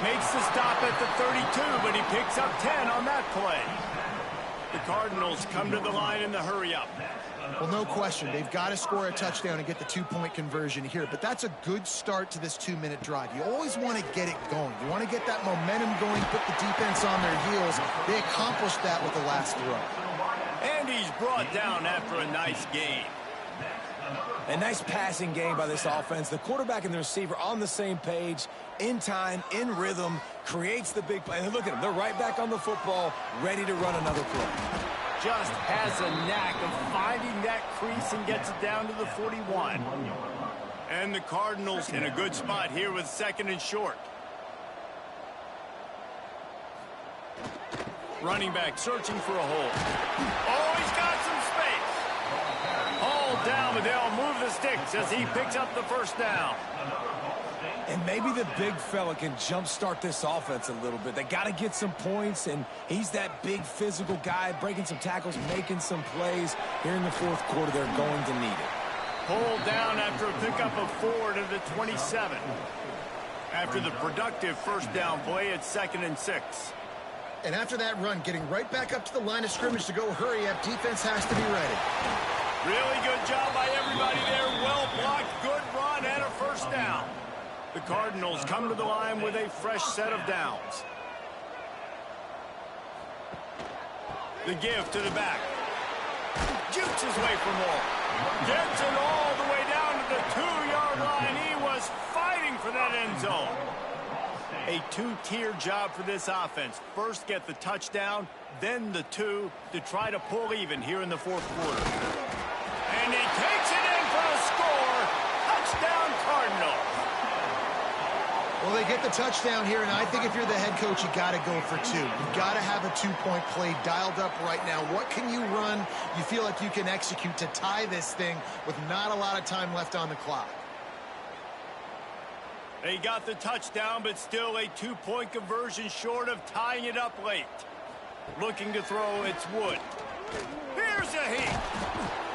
Makes the stop at the 32, but he picks up 10 on that play. The Cardinals come to the line in the hurry-up. Well, no question. They've got to score a touchdown and get the 2-point conversion here. But that's a good start to this 2-minute drive. You always want to get it going. You want to get that momentum going, put the defense on their heels. They accomplished that with the last throw. And he's brought down after a nice gain. A nice passing game by this offense. The quarterback and the receiver on the same page, in time, in rhythm, creates the big play. And look at them. They're right back on the football, ready to run another play. Just has a knack of finding that crease and gets it down to the 41. And the Cardinals in a good spot here with 2nd and short. Running back searching for a hole. Oh, he's got some space. Hauled down, but they'll move the sticks as he picks up the 1st down. And maybe the big fella can jumpstart this offense a little bit. They got to get some points, and he's that big physical guy, breaking some tackles, making some plays. Here in the 4th quarter, they're going to need it. Pulled down after a pickup of 4 to the 27. After the productive 1st down play, it's 2nd and 6. And after that run, getting right back up to the line of scrimmage to go hurry up, defense has to be ready. Really good job by everybody there. Well blocked, good run, and a 1st down. The Cardinals come to the line with a fresh set of downs. The give to the back. Jukes his way for more. Gets it all the way down to the 2-yard line. He was fighting for that end zone. A 2-tier job for this offense. First get the touchdown, then the 2 to try to pull even here in the 4th quarter. And he takes it in for a score. Touchdown Cardinals. Well, they get the touchdown here, and I think if you're the head coach, you got to go for 2. You got to have a 2-point play dialed up right now. What can you run you feel like you can execute to tie this thing with not a lot of time left on the clock? They got the touchdown, but still a 2-point conversion short of tying it up late. Looking to throw, it's Wood. Here's a heat.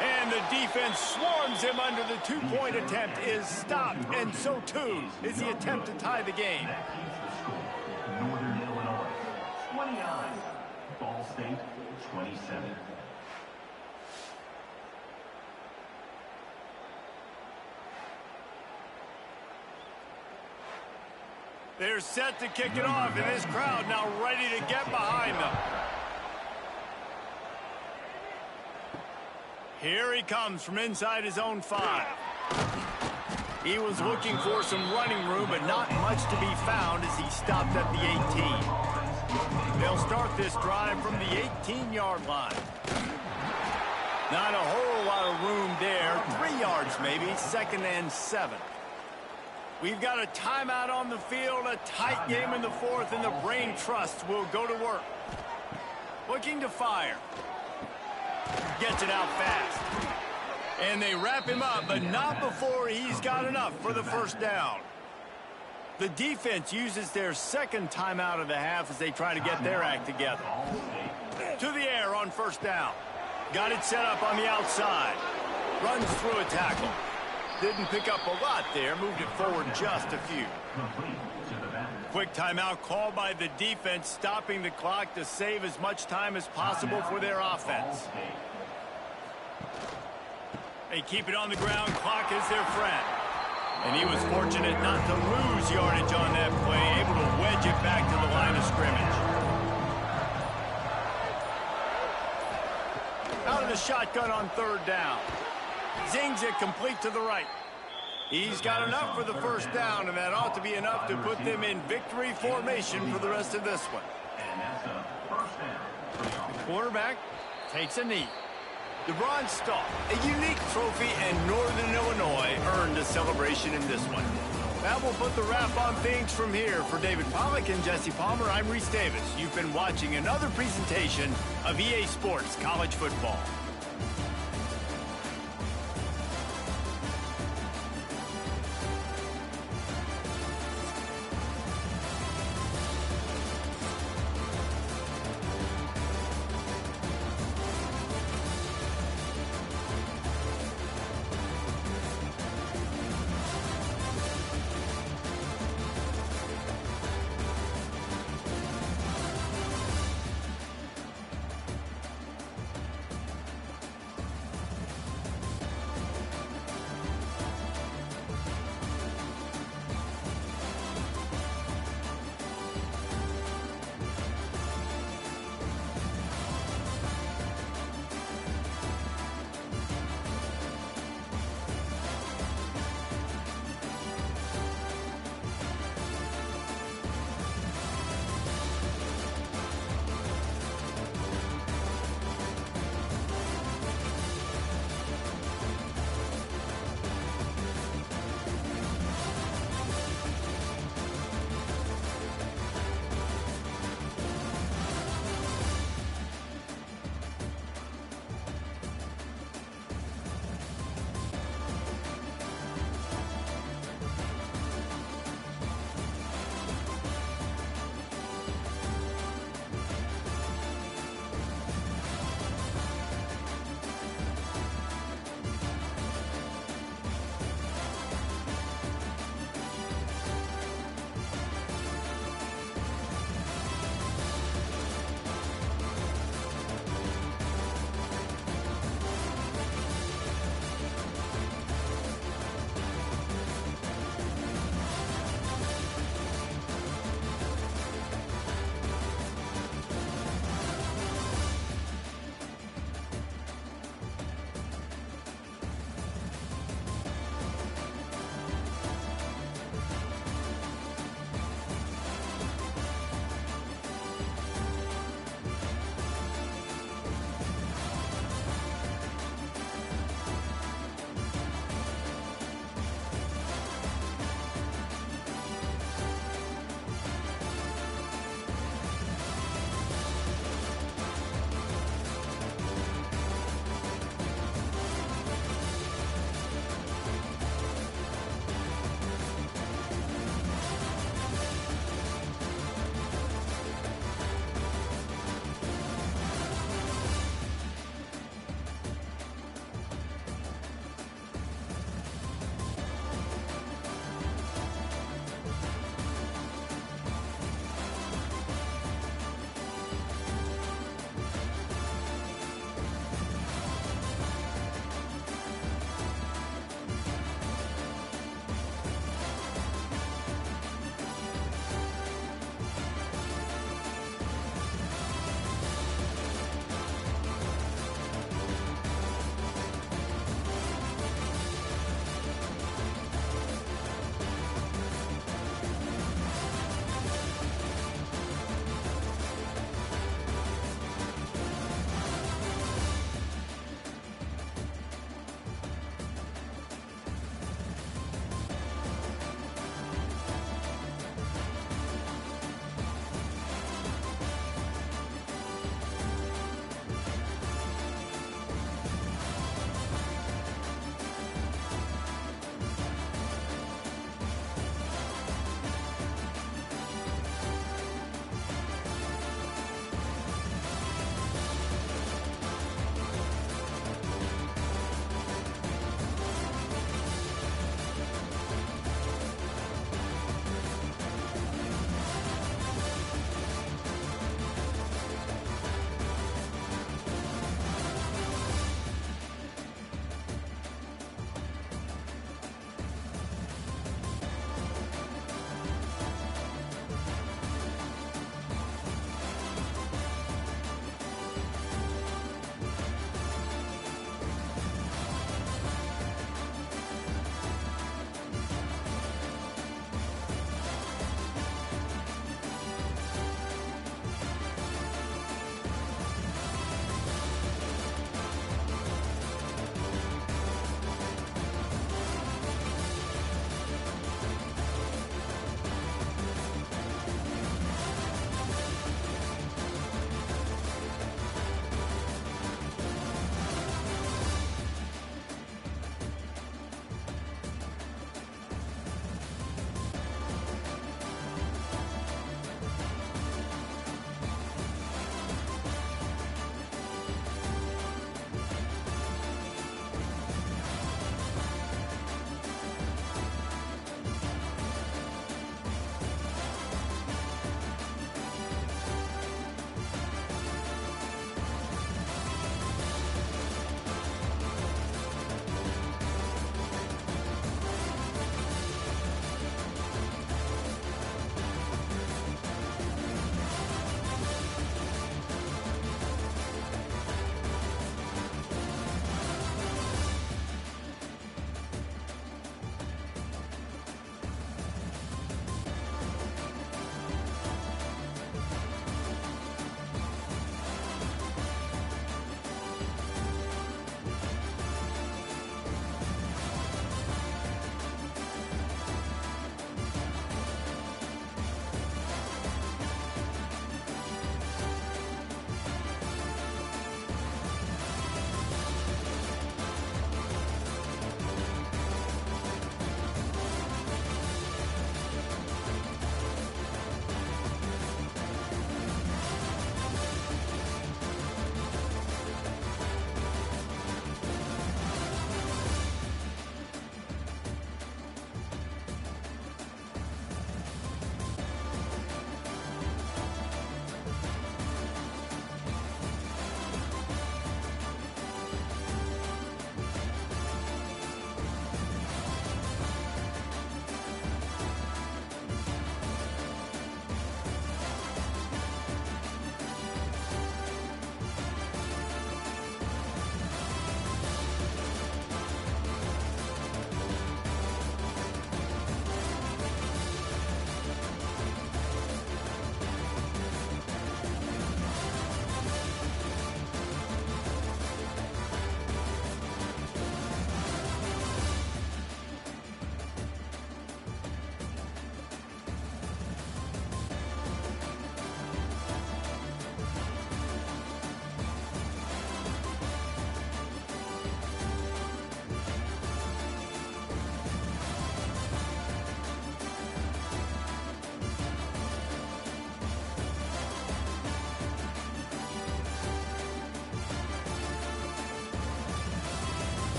And the defense swarms him under the 2-point attempt is stopped, and so too is the attempt to tie the game. Northern Illinois, 29. Ball State, 27. They're set to kick it off, and this crowd now ready to get behind them. Here he comes from inside his own 5. He was looking for some running room, but not much to be found as he stopped at the 18. They'll start this drive from the 18-yard line. Not a whole lot of room there. 3 yards maybe, 2nd and 7. We've got a timeout on the field, a tight game in the 4th, and the Brain Trust will go to work. Looking to fire. Gets it out fast. And they wrap him up, but not before he's got enough for the 1st down. The defense uses their 2nd timeout of the half as they try to get their act together. To the air on 1st down. Got it set up on the outside. Runs through a tackle. Didn't pick up a lot there. Moved it forward just a few. Quick timeout called by the defense, stopping the clock to save as much time as possible for their offense. They keep it on the ground. Clock is their friend. And he was fortunate not to lose yardage on that play, able to wedge it back to the line of scrimmage. Out of the shotgun on 3rd down. Zings it complete to the right. He's got enough for the 1st down, and that ought to be enough to put them in victory formation for the rest of this one. The quarterback takes a knee. The Bronze Star, a unique trophy, and Northern Illinois earned a celebration in this one. That will put the wrap on things from here. For David Pollack and Jesse Palmer, I'm Reese Davis. You've been watching another presentation of EA Sports College Football.